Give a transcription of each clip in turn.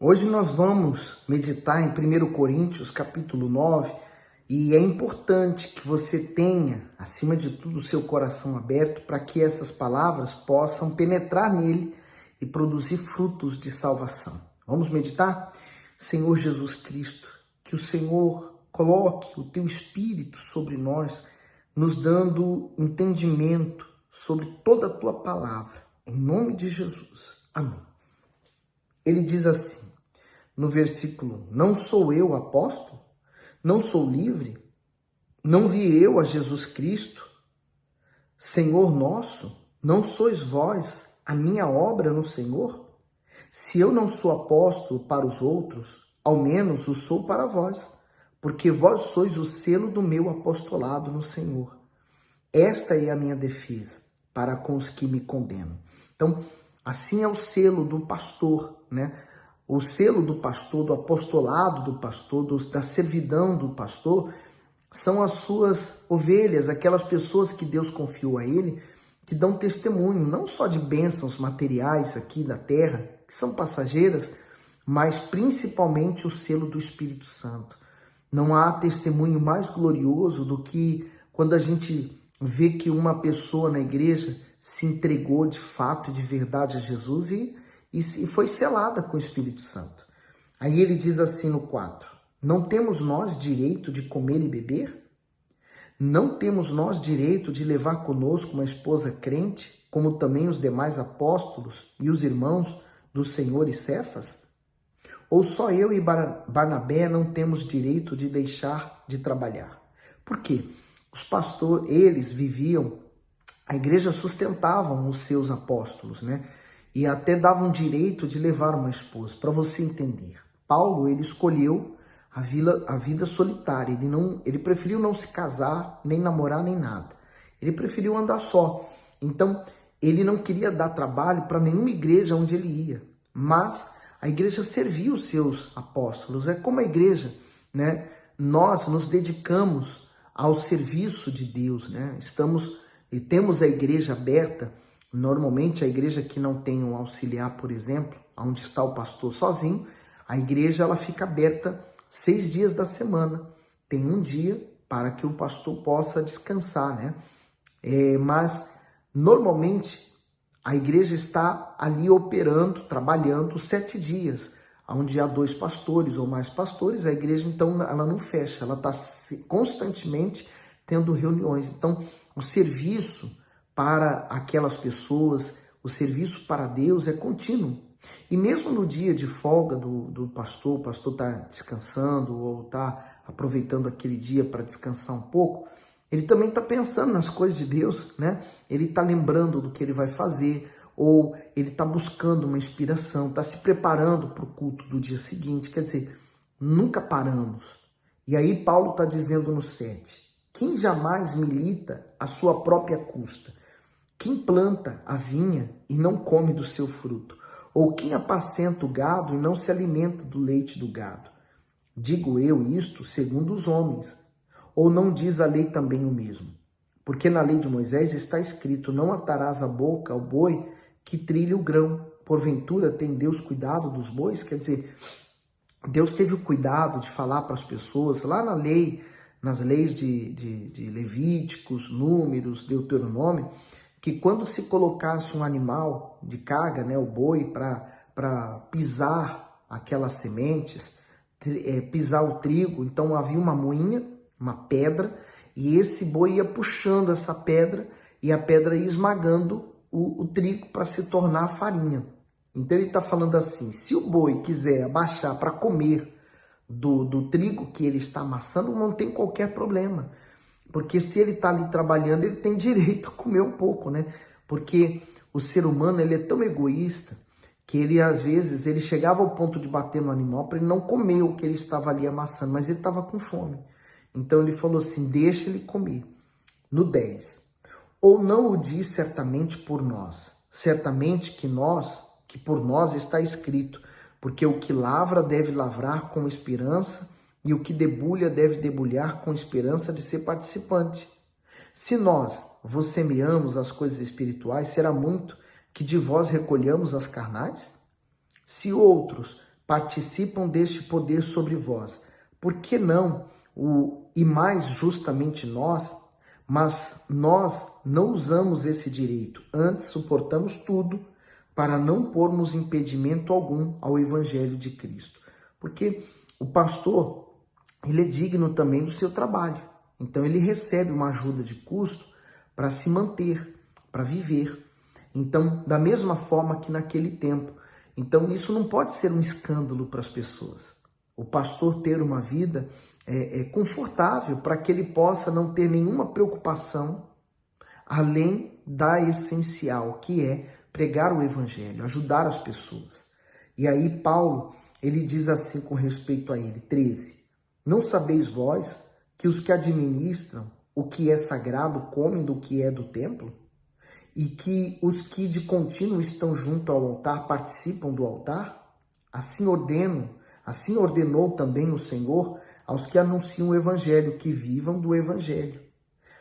Hoje nós vamos meditar em 1 Coríntios, capítulo 9, e é importante que você tenha, acima de tudo, o seu coração aberto para que essas palavras possam penetrar nele e produzir frutos de salvação. Vamos meditar? Senhor Jesus Cristo, que o Senhor coloque o teu Espírito sobre nós, nos dando entendimento sobre toda a tua palavra. Em nome de Jesus. Amém. Ele diz assim, no versículo: não sou eu apóstolo? Não sou livre? Não vi eu a Jesus Cristo, Senhor nosso? Não sois vós a minha obra no Senhor? Se eu não sou apóstolo para os outros, ao menos o sou para vós, porque vós sois o selo do meu apostolado no Senhor. Esta é a minha defesa para com os que me condenam. Então, assim é o selo do pastor, né? O selo do pastor, do apostolado do pastor, da servidão do pastor, são as suas ovelhas, aquelas pessoas que Deus confiou a ele, que dão testemunho, não só de bênçãos materiais aqui da terra, que são passageiras, mas principalmente o selo do Espírito Santo. Não há testemunho mais glorioso do que quando a gente vê que uma pessoa na igreja se entregou de fato e de verdade a Jesus e foi selada com o Espírito Santo. Aí ele diz assim no 4, não temos nós direito de comer e beber? Não temos nós direito de levar conosco uma esposa crente, como também os demais apóstolos e os irmãos do Senhor e Cefas? Ou só eu e Barnabé não temos direito de deixar de trabalhar? Por quê? Os pastores, eles viviam, a igreja sustentavam os seus apóstolos, né? E até davam direito de levar uma esposa. Para você entender, Paulo, ele escolheu a vida solitária. Ele preferiu não se casar, nem namorar, nem nada. Ele preferiu andar só. Então, ele não queria dar trabalho para nenhuma igreja onde ele ia. Mas a igreja servia os seus apóstolos. É como a igreja, né? Nós nos dedicamos ao serviço de Deus, né? Estamos e temos a igreja aberta. Normalmente a igreja que não tem um auxiliar, por exemplo, onde está o pastor sozinho, a igreja ela fica aberta 6 dias da semana. Tem um dia para que o pastor possa descansar, né? Mas normalmente a igreja está ali operando, trabalhando 7 dias, onde há 2 pastores ou mais pastores. A igreja então ela não fecha, ela está constantemente tendo reuniões. Então o serviço para aquelas pessoas, o serviço para Deus é contínuo. E mesmo no dia de folga do pastor, o pastor está descansando ou está aproveitando aquele dia para descansar um pouco, ele também está pensando nas coisas de Deus, né? Ele está lembrando do que ele vai fazer, ou ele está buscando uma inspiração, está se preparando para o culto do dia seguinte. Quer dizer, nunca paramos. E aí Paulo está dizendo no 7, quem jamais milita à sua própria custa? Quem planta a vinha e não come do seu fruto? Ou quem apacenta o gado e não se alimenta do leite do gado? Digo eu isto segundo os homens. Ou não diz a lei também o mesmo? Porque na lei de Moisés está escrito, não atarás a boca ao boi que trilha o grão. Porventura tem Deus cuidado dos bois? Quer dizer, Deus teve o cuidado de falar para as pessoas lá na lei, nas leis de Levíticos, Números, Deuteronômio, que quando se colocasse um animal de carga, né, o boi, para pisar aquelas sementes, pisar o trigo, então havia uma moinha, uma pedra, e esse boi ia puxando essa pedra, e a pedra ia esmagando o trigo para se tornar farinha. Então ele está falando assim, se o boi quiser abaixar para comer do trigo que ele está amassando, não tem qualquer problema. Porque se ele está ali trabalhando, ele tem direito a comer um pouco, né? Porque o ser humano, ele é tão egoísta que ele, às vezes, ele chegava ao ponto de bater no animal para ele não comer o que ele estava ali amassando, mas ele estava com fome. Então ele falou assim, deixa ele comer. No 10, ou não o diz certamente por nós, certamente que por nós está escrito, porque o que lavra deve lavrar com esperança, e o que debulha deve debulhar com esperança de ser participante. Se nós vos semeamos as coisas espirituais, será muito que de vós recolhamos as carnais? Se outros participam deste poder sobre vós. Por que não e mais justamente nós? Mas nós não usamos esse direito, antes suportamos tudo para não pormos impedimento algum ao evangelho de Cristo. Porque o pastor, ele é digno também do seu trabalho. Então ele recebe uma ajuda de custo para se manter, para viver. Então, da mesma forma que naquele tempo. Então isso não pode ser um escândalo para as pessoas. O pastor ter uma vida confortável para que ele possa não ter nenhuma preocupação além da essencial, que é pregar o evangelho, ajudar as pessoas. E aí Paulo, ele diz assim com respeito a ele, 13, não sabeis vós que os que administram o que é sagrado comem do que é do templo? E que os que de contínuo estão junto ao altar participam do altar? Assim ordenou também o Senhor aos que anunciam o evangelho, que vivam do evangelho.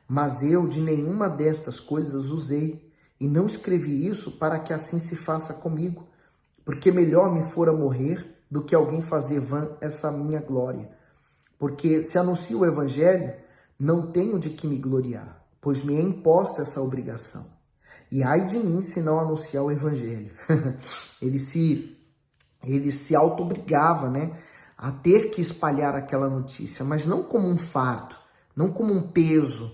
Mas eu de nenhuma destas coisas usei, e não escrevi isso para que assim se faça comigo, porque melhor me fora morrer do que alguém fazer vã essa minha glória. Porque se anuncio o evangelho, não tenho de que me gloriar, pois me é imposta essa obrigação. E ai de mim se não anunciar o evangelho. Ele se auto-obrigava, né, a ter que espalhar aquela notícia, mas não como um fardo, não como um peso,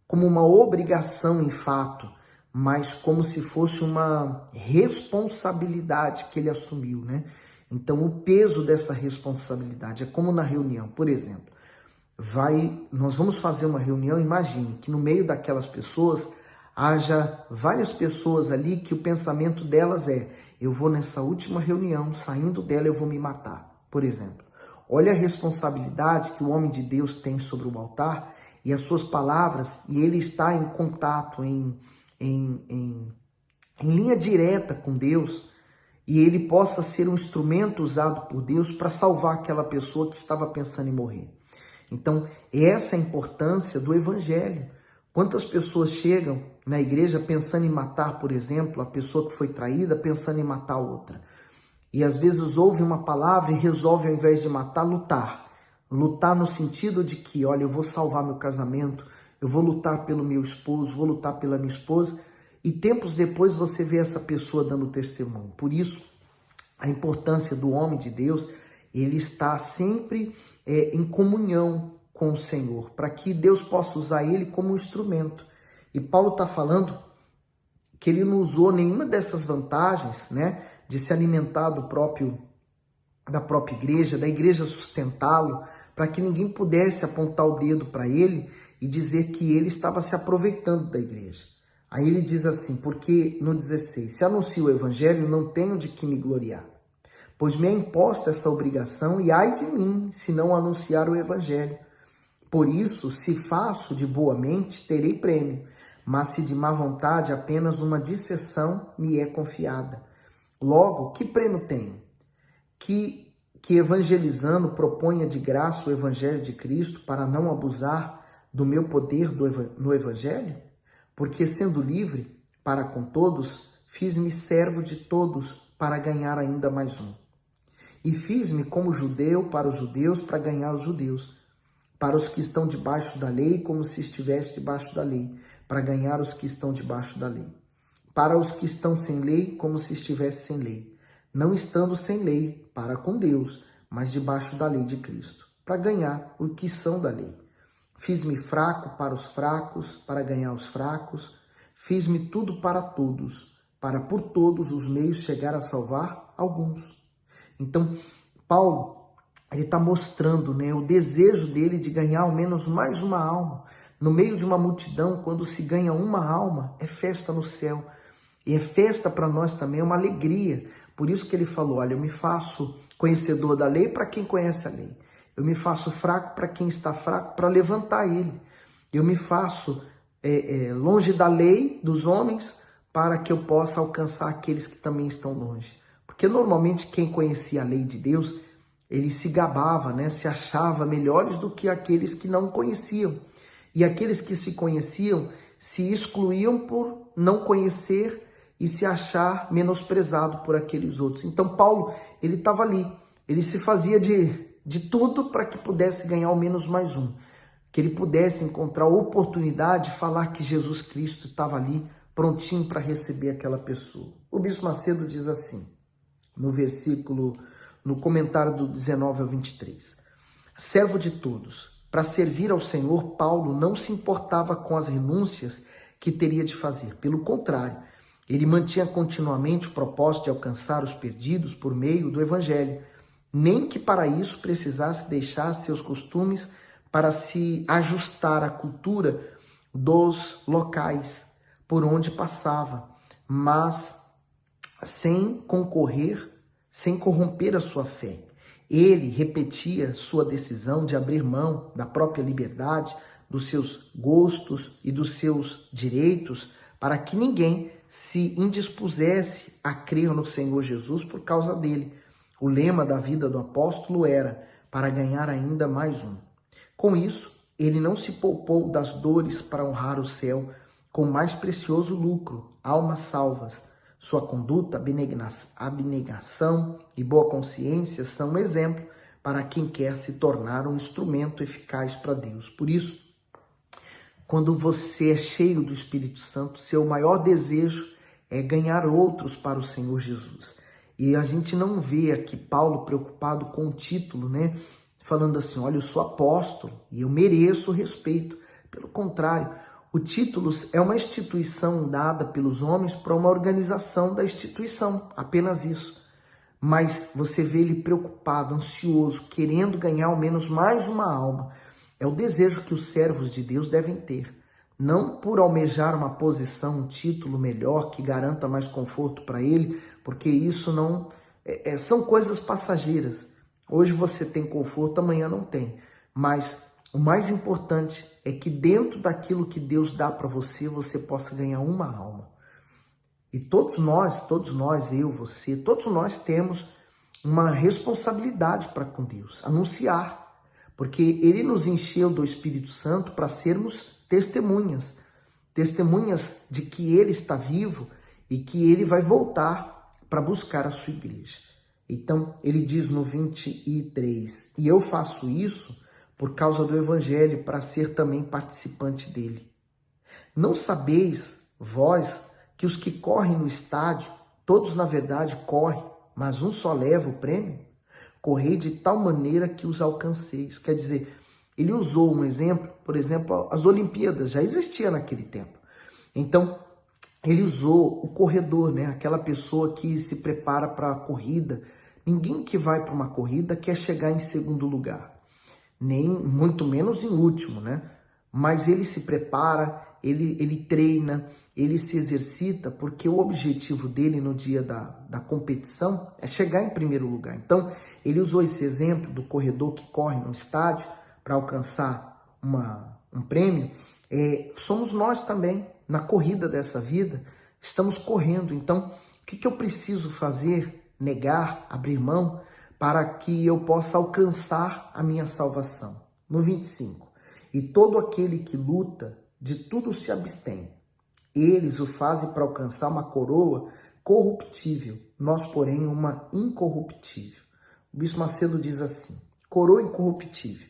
como uma obrigação em fato, mas como se fosse uma responsabilidade que ele assumiu, né? Então, o peso dessa responsabilidade é como na reunião, por exemplo, nós vamos fazer uma reunião, imagine que no meio daquelas pessoas haja várias pessoas ali que o pensamento delas é, eu vou nessa última reunião, saindo dela eu vou me matar, por exemplo. Olha a responsabilidade que o homem de Deus tem sobre o altar e as suas palavras, e ele está em contato, em linha direta com Deus, e ele possa ser um instrumento usado por Deus para salvar aquela pessoa que estava pensando em morrer. Então, essa é a importância do evangelho. Quantas pessoas chegam na igreja pensando em matar, por exemplo, a pessoa que foi traída, pensando em matar a outra. E às vezes ouvem uma palavra e resolvem, ao invés de matar, lutar. Lutar no sentido de que, olha, eu vou salvar meu casamento, eu vou lutar pelo meu esposo, vou lutar pela minha esposa. E tempos depois você vê essa pessoa dando testemunho. Por isso, a importância do homem de Deus, ele está sempre em comunhão com o Senhor, para que Deus possa usar ele como um instrumento. E Paulo está falando que ele não usou nenhuma dessas vantagens, né, de se alimentar da própria igreja, da igreja sustentá-lo, para que ninguém pudesse apontar o dedo para ele e dizer que ele estava se aproveitando da igreja. Aí ele diz assim, porque no 16, se anuncio o evangelho, não tenho de que me gloriar, pois me é imposta essa obrigação e ai de mim, se não anunciar o evangelho. Por isso, se faço de boa mente, terei prêmio, mas se de má vontade, apenas uma disseção me é confiada. Logo, que prêmio tenho? Que evangelizando proponha de graça o evangelho de Cristo para não abusar do meu poder no evangelho? Porque sendo livre para com todos, fiz-me servo de todos para ganhar ainda mais um. E fiz-me como judeu para os judeus para ganhar os judeus. Para os que estão debaixo da lei, como se estivesse debaixo da lei, para ganhar os que estão debaixo da lei. Para os que estão sem lei, como se estivesse sem lei, não estando sem lei, para com Deus, mas debaixo da lei de Cristo, para ganhar os que são da lei. Fiz-me fraco para os fracos, para ganhar os fracos. Fiz-me tudo para todos, para por todos os meios chegar a salvar alguns. Então, Paulo, ele está mostrando, né, o desejo dele de ganhar ao menos mais uma alma. No meio de uma multidão, quando se ganha uma alma, é festa no céu. E é festa para nós também, é uma alegria. Por isso que ele falou, olha, eu me faço conhecedor da lei para quem conhece a lei. Eu me faço fraco para quem está fraco, para levantar ele. Eu me faço longe da lei dos homens para que eu possa alcançar aqueles que também estão longe. Porque normalmente quem conhecia a lei de Deus, ele se gabava, né? Se achava melhores do que aqueles que não conheciam. E aqueles que se conheciam se excluíam por não conhecer e se achar menosprezado por aqueles outros. Então Paulo, ele estava ali ele se fazia de tudo para que pudesse ganhar ao menos mais um, que ele pudesse encontrar a oportunidade de falar que Jesus Cristo estava ali prontinho para receber aquela pessoa. O Bispo Macedo diz assim, no comentário do 19 ao 23, servo de todos, para servir ao Senhor, Paulo não se importava com as renúncias que teria de fazer. Pelo contrário, ele mantinha continuamente o propósito de alcançar os perdidos por meio do Evangelho, nem que para isso precisasse deixar seus costumes para se ajustar à cultura dos locais por onde passava, mas sem corromper a sua fé. Ele repetia sua decisão de abrir mão da própria liberdade, dos seus gostos e dos seus direitos, para que ninguém se indispusesse a crer no Senhor Jesus por causa dele. O lema da vida do apóstolo era para ganhar ainda mais um. Com isso, ele não se poupou das dores para honrar o céu com o mais precioso lucro, almas salvas. Sua conduta, abnegação e boa consciência são um exemplo para quem quer se tornar um instrumento eficaz para Deus. Por isso, quando você é cheio do Espírito Santo, seu maior desejo é ganhar outros para o Senhor Jesus. E a gente não vê aqui Paulo preocupado com o título, né? Falando assim, olha, eu sou apóstolo e eu mereço o respeito. Pelo contrário, o título é uma instituição dada pelos homens para uma organização da instituição, apenas isso. Mas você vê ele preocupado, ansioso, querendo ganhar ao menos mais uma alma. É o desejo que os servos de Deus devem ter. Não por almejar uma posição, um título melhor que garanta mais conforto para ele, porque isso não são coisas passageiras. Hoje você tem conforto, amanhã não tem. Mas o mais importante é que dentro daquilo que Deus dá para você, você possa ganhar uma alma. E todos nós, eu, você, todos nós temos uma responsabilidade para com Deus, anunciar. Porque ele nos encheu do Espírito Santo para sermos testemunhas de que ele está vivo e que ele vai voltar para buscar a sua igreja. Então, ele diz no 23, e eu faço isso por causa do Evangelho, para ser também participante dele. Não sabeis, vós, que os que correm no estádio, todos na verdade correm, mas um só leva o prêmio? Correi de tal maneira que os alcanceis. Quer dizer, ele usou um exemplo, por exemplo, as Olimpíadas, já existia naquele tempo. Então, ele usou o corredor, né? Aquela pessoa que se prepara para a corrida. Ninguém que vai para uma corrida quer chegar em segundo lugar, nem muito menos em último, né? Mas ele se prepara, ele treina, ele se exercita, porque o objetivo dele no dia da competição é chegar em primeiro lugar. Então, ele usou esse exemplo do corredor que corre no estádio para alcançar um prêmio. Somos nós também, na corrida dessa vida, estamos correndo. Então, o que eu preciso fazer? Negar, abrir mão, para que eu possa alcançar a minha salvação. No 25, e todo aquele que luta, de tudo se abstém. Eles o fazem para alcançar uma coroa corruptível, nós, porém, uma incorruptível. O Bispo Macedo diz assim, coroa incorruptível.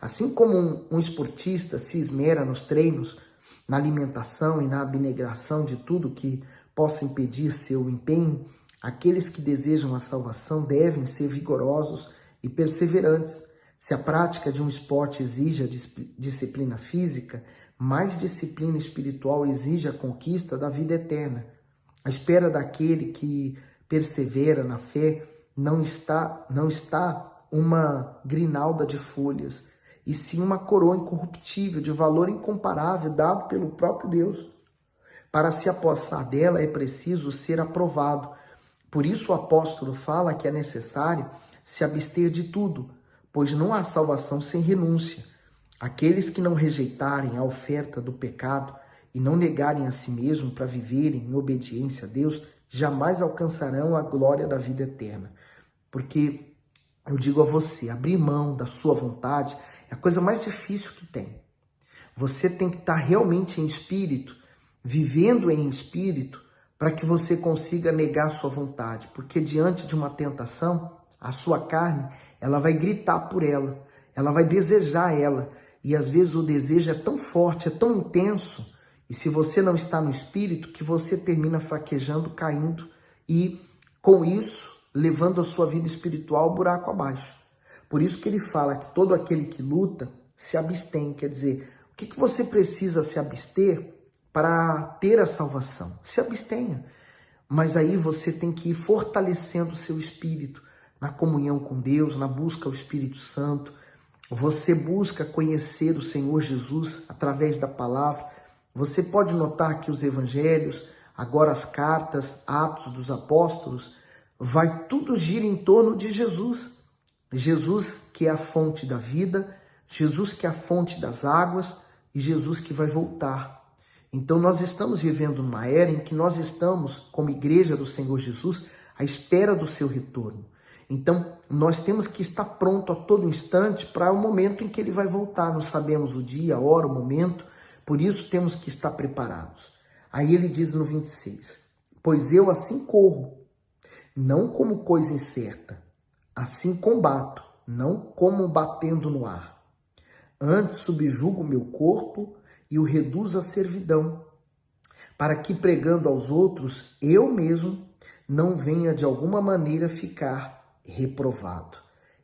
Assim como um esportista se esmera nos treinos, na alimentação e na abnegação de tudo que possa impedir seu empenho, aqueles que desejam a salvação devem ser vigorosos e perseverantes. Se a prática de um esporte exige a disciplina física, mais disciplina espiritual exige a conquista da vida eterna. A espera daquele que persevera na fé não está uma grinalda de folhas, e sim uma coroa incorruptível, de valor incomparável, dado pelo próprio Deus. Para se apossar dela é preciso ser aprovado. Por isso o apóstolo fala que é necessário se abster de tudo, pois não há salvação sem renúncia. Aqueles que não rejeitarem a oferta do pecado e não negarem a si mesmo para viverem em obediência a Deus, jamais alcançarão a glória da vida eterna. Porque eu digo a você, abrir mão da sua vontade é a coisa mais difícil que tem. Você tem que estar realmente em espírito, vivendo em espírito, para que você consiga negar a sua vontade. Porque diante de uma tentação, A sua carne, ela vai gritar por ela vai desejar ela. E às vezes o desejo é tão forte, é tão intenso, e se você não está no Espírito, que você termina fraquejando, caindo, e com isso, levando a sua vida espiritual buraco abaixo. Por isso que ele fala que todo aquele que luta se abstém. Quer dizer, o que você precisa se abster para ter a salvação? Se abstenha. Mas aí você tem que ir fortalecendo o seu espírito na comunhão com Deus, na busca ao Espírito Santo. Você busca conhecer o Senhor Jesus através da palavra. Você pode notar que os evangelhos, agora as cartas, Atos dos Apóstolos, vai tudo gira em torno de Jesus. Jesus que é a fonte da vida, Jesus que é a fonte das águas e Jesus que vai voltar. Então nós estamos vivendo numa era em que nós estamos, como igreja do Senhor Jesus, à espera do seu retorno. Então nós temos que estar pronto a todo instante para o momento em que ele vai voltar. Não sabemos o dia, a hora, o momento, por isso temos que estar preparados. Aí ele diz no 26, pois eu assim corro, não como coisa incerta, assim combato, não como batendo no ar. Antes subjugo meu corpo e o reduzo à servidão, para que pregando aos outros, eu mesmo não venha de alguma maneira ficar reprovado.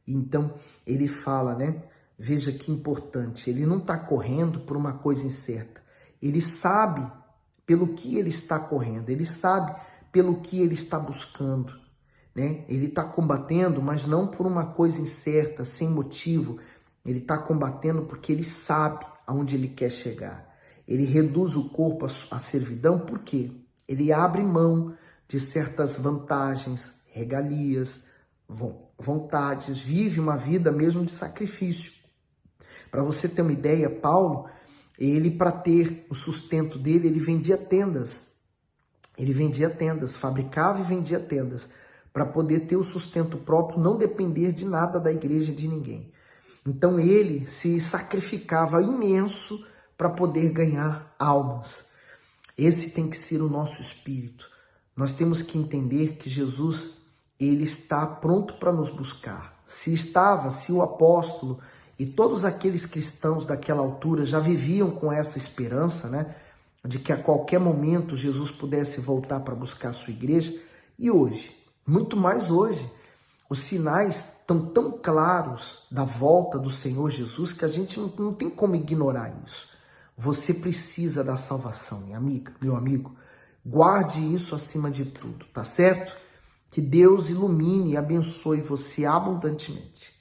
Então ele fala, né? Veja que importante, ele não está correndo por uma coisa incerta. Ele sabe pelo que ele está correndo, ele sabe pelo que ele está buscando, né? Ele está combatendo, mas não por uma coisa incerta, sem motivo. Ele está combatendo porque ele sabe aonde ele quer chegar. Ele reduz o corpo à servidão porque ele abre mão de certas vantagens, regalias, vontades, vive uma vida mesmo de sacrifício. Para você ter uma ideia, Paulo, ele para ter o sustento dele, ele vendia tendas. Ele vendia tendas, fabricava e vendia tendas, para poder ter o sustento próprio, não depender de nada da igreja, de ninguém. Então ele se sacrificava imenso para poder ganhar almas. Esse tem que ser o nosso espírito. Nós temos que entender que Jesus, ele está pronto para nos buscar. Se o apóstolo e todos aqueles cristãos daquela altura já viviam com essa esperança, né, de que a qualquer momento Jesus pudesse voltar para buscar a sua igreja, e hoje, muito mais hoje, os sinais estão tão claros da volta do Senhor Jesus que a gente não tem como ignorar isso. Você precisa da salvação, minha amiga, meu amigo. Guarde isso acima de tudo, tá certo? Que Deus ilumine e abençoe você abundantemente.